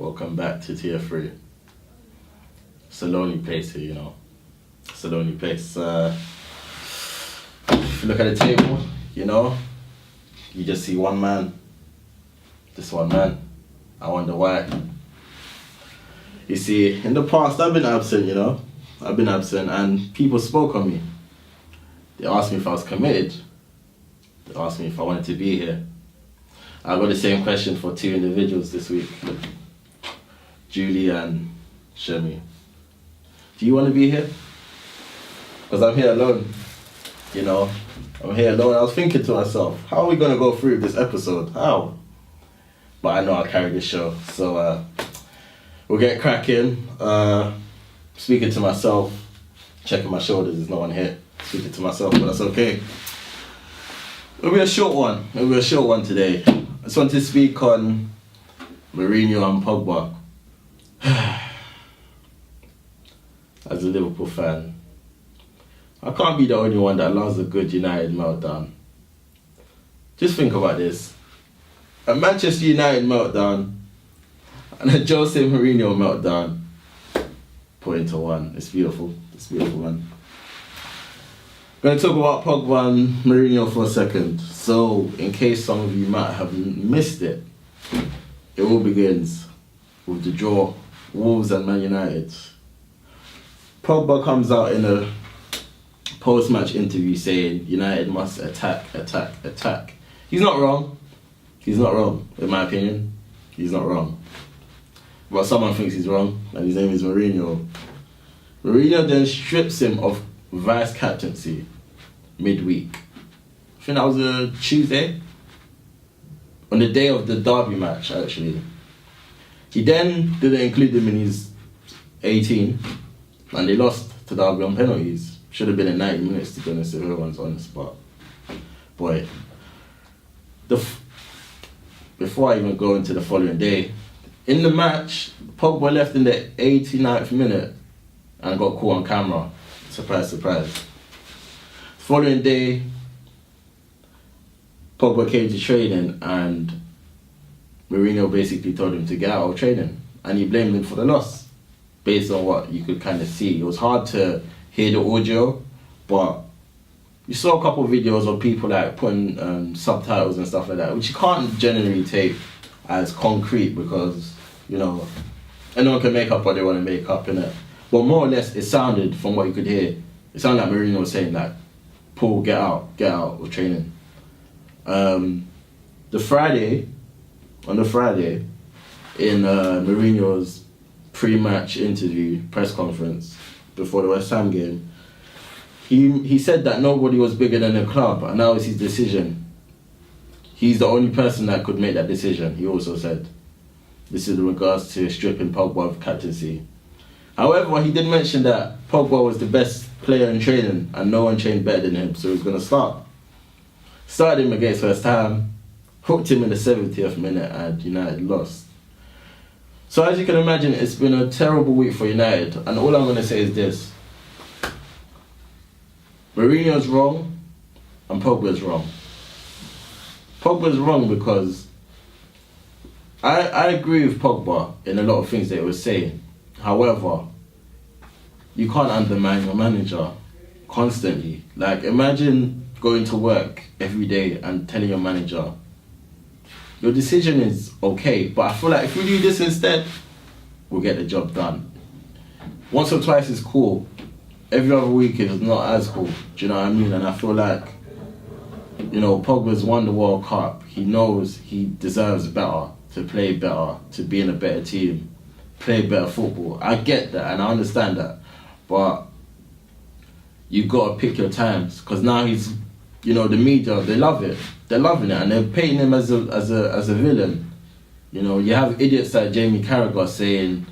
Welcome back to TF3. It's a lonely place here, you know. It's a lonely place. If you look at the table, you know, you just see one man. Just one man. I wonder why. You see, in the past, I've been absent, you know. I've been absent and people spoke on me. They asked me if I was committed. They asked me if I wanted to be here. I got the same question for two individuals this week. Julie and Shemi. Do you want to be here? Because I'm here alone, you know. I'm here alone. I was thinking to myself, how are we going to go through this episode? How? But I know I'll carry this show. So we'll get cracking. Speaking to myself, checking my shoulders, there's no one here. Speaking to myself, but that's okay. It'll be a short one. It'll be a short one today. I just want to speak on Mourinho and POGBA. As a Liverpool fan, I can't be the only one that loves a good United meltdown. Just think about this. A Manchester United meltdown and a Jose Mourinho meltdown. Put into one. It's beautiful. It's beautiful, man. I'm going to talk about POGBA and Mourinho for a second. So, in case some of you might have missed it, it all begins with the draw, Wolves and Man United. POGBA comes out in a post-match interview saying United must attack. He's not wrong. He's not wrong, in my opinion. He's not wrong. But someone thinks he's wrong, and his name is Mourinho. Mourinho then strips him of vice captaincy midweek. I think that was a Tuesday. On the day of the derby match, actually. He then didn't include him in his 18, and they lost to Derby on penalties. Should have been at 90 minutes, to be honest, if everyone's honest. But, boy, before I even go into the following day, in the match, POGBA left in the 89th minute and got caught on camera. Surprise, surprise. The following day, POGBA came to training and Mourinho basically told him to get out of training, and he blamed him for the loss based on what you could kind of see. It was hard to hear the audio, but you saw a couple of videos of people like putting subtitles and stuff like that, which you can't generally take as concrete because, you know, anyone can make up what they want to make up, innit? But more or less, it sounded, from what you could hear, it sounded like Mourinho was saying like, Paul, get out of training. On the Friday, in Mourinho's pre-match interview, press conference, before the West Ham game, he said that nobody was bigger than the club, and now it's his decision. He's the only person that could make that decision, he also said. This is in regards to stripping POGBA of captaincy. However, he did mention that POGBA was the best player in training and no one trained better than him, so he's going to start. Started him against West Ham, hooked him in the 70th minute, and United lost. So as you can imagine, it's been a terrible week for United, and all I'm going to say is this. Mourinho's wrong, and POGBA's wrong. POGBA's wrong because I agree with POGBA in a lot of things that he was saying. However, you can't undermine your manager constantly. Like, imagine going to work every day and telling your manager, your decision is okay, but I feel like if we do this instead, we'll get the job done. Once or twice is cool. Every other week is not as cool. Do you know what I mean? And I feel like, you know, POGBA's won the World Cup. He knows he deserves better, to play better, to be in a better team, play better football. I get that and I understand that. But you got to pick your times, because now he's, you know, the media, they love it. They're loving it and they're painting him as a villain. You know, you have idiots like Jamie Carragher saying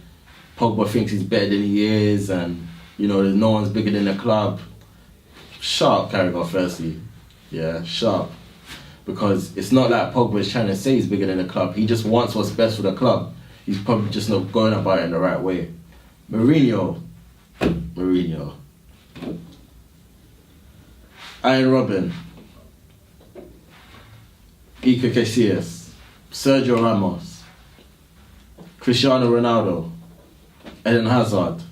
POGBA thinks he's better than he is, and, you know, there's no one's bigger than the club. Shut up, Carragher, firstly. Yeah, shut up. Because it's not like POGBA is trying to say he's bigger than the club. He just wants what's best for the club. He's probably just not going about it in the right way. Mourinho. Iron Robin. Iker Casillas. Sergio Ramos. Cristiano Ronaldo, Eden Hazard,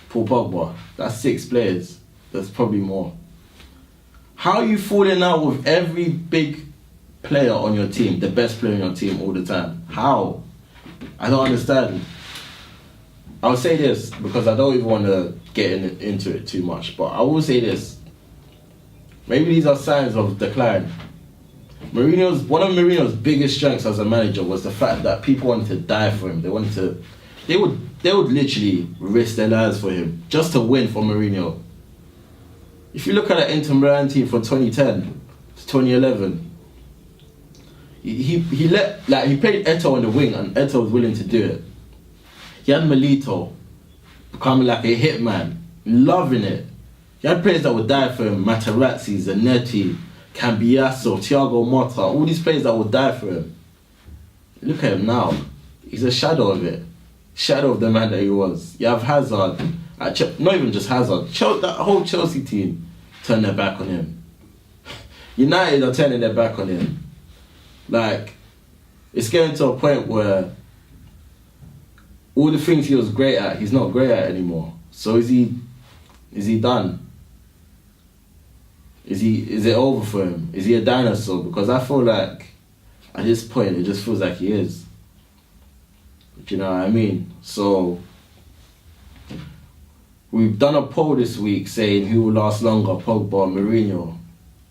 Paul Pogba. That's 6 players. There's probably more. How are you falling out with every big player on your team, the best player on your team all the time? How? I don't understand. I'll say this because I don't even want to get into it too much, but I will say this. Maybe these are signs of decline. One of Mourinho's biggest strengths as a manager was the fact that people wanted to die for him. They would literally risk their lives for him just to win for Mourinho. If you look at the Inter Milan team from 2010 to 2011, he played Eto'o on the wing, and Eto'o was willing to do it. He had Milito becoming like a hitman, loving it. He had players that would die for him: Materazzi, Zanetti, Cambiasso, Thiago Motta, all these players that would die for him. Look at him now. He's a shadow of it. Shadow of the man that he was. You have Hazard. Not even just Hazard. That whole Chelsea team turned their back on him. United are turning their back on him. Like, it's getting to a point where all the things he was great at, he's not great at anymore. So is he done? Is it over for him? Is he a dinosaur? Because I feel like at this point it just feels like he is. Do you know what I mean? So we've done a poll this week saying who will last longer, Pogba or Mourinho,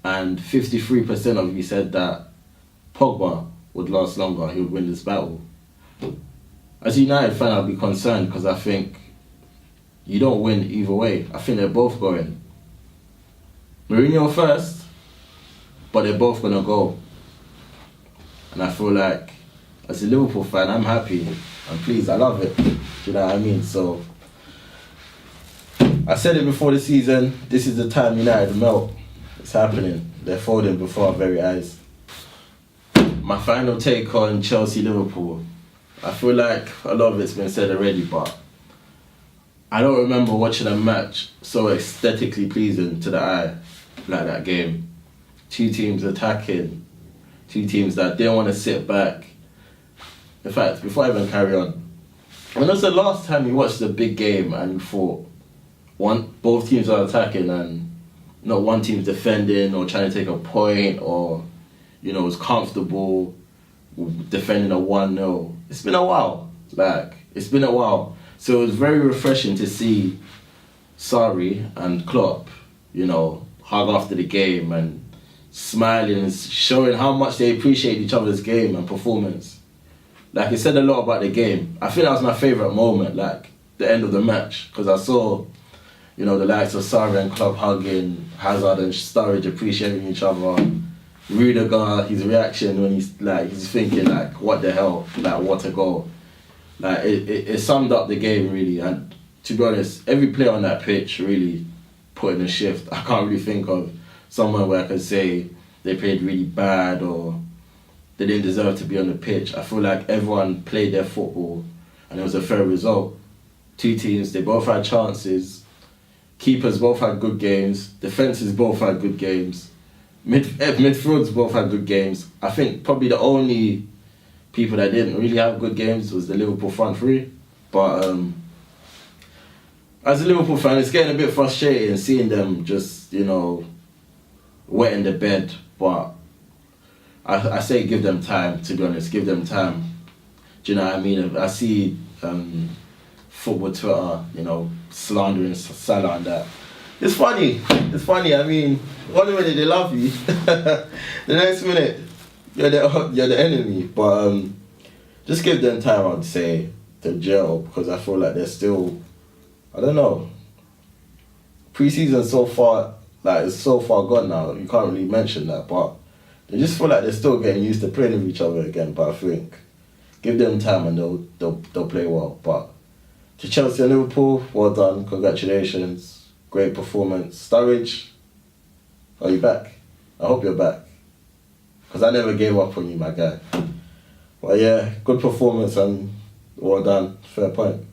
and 53% of you said that Pogba would last longer, he would win this battle. As a United fan, I'd be concerned because I think you don't win either way. I think they're both going. Mourinho first, but they're both going to go. And I feel like, as a Liverpool fan, I'm happy. I'm pleased. I love it. Do you know what I mean? So, I said it before the season, this is the time United melt. It's happening. They're folding before our very eyes. My final take on Chelsea-Liverpool. I feel like a lot of it's been said already, but I don't remember watching a match so aesthetically pleasing to the eye like that game. 2 teams attacking, 2 teams that didn't want to sit back. In fact, before I even carry on, when was the last time you watched a big game and you thought both teams are attacking and not one team's defending or trying to take a point or, you know, is comfortable defending a 1-0? It's been a while. It's been a while. So it was very refreshing to see Sarri and Klopp, you know, hug after the game and smiling and showing how much they appreciate each other's game and performance. Like, it said a lot about the game. I think that was my favourite moment, like, the end of the match, because I saw, you know, the likes of Sarri and Klopp hugging, Hazard and Sturridge appreciating each other, Rudiger, his reaction when he's thinking, like, what the hell, like, what a goal. Like, it summed up the game, really, and to be honest, every player on that pitch really put in a shift. I can't really think of someone where I could say they played really bad or they didn't deserve to be on the pitch. I feel like everyone played their football and it was a fair result. 2 teams, they both had chances. Keepers both had good games. Defences both had good games. Midfields both had good games. I think probably the only people that didn't really have good games was the Liverpool front 3. But as a Liverpool fan, it's getting a bit frustrating seeing them just, you know, wetting the bed. But I say give them time, to be honest. Give them time. Do you know what I mean? I see football Twitter, you know, slandering Salah and that. It's funny. I mean, one minute they love you, the next minute you're the enemy. But just give them time, I'd say, to gel, because I feel like they're still, I don't know. Pre-season's so far, like, it's so far gone now. You can't really mention that, but they just feel like they're still getting used to playing with each other again. But I think give them time and they'll play well. But to Chelsea and Liverpool, well done, congratulations, great performance. Sturridge, are you back? I hope you're back, because I never gave up on you, my guy. But yeah, good performance and well done, fair point.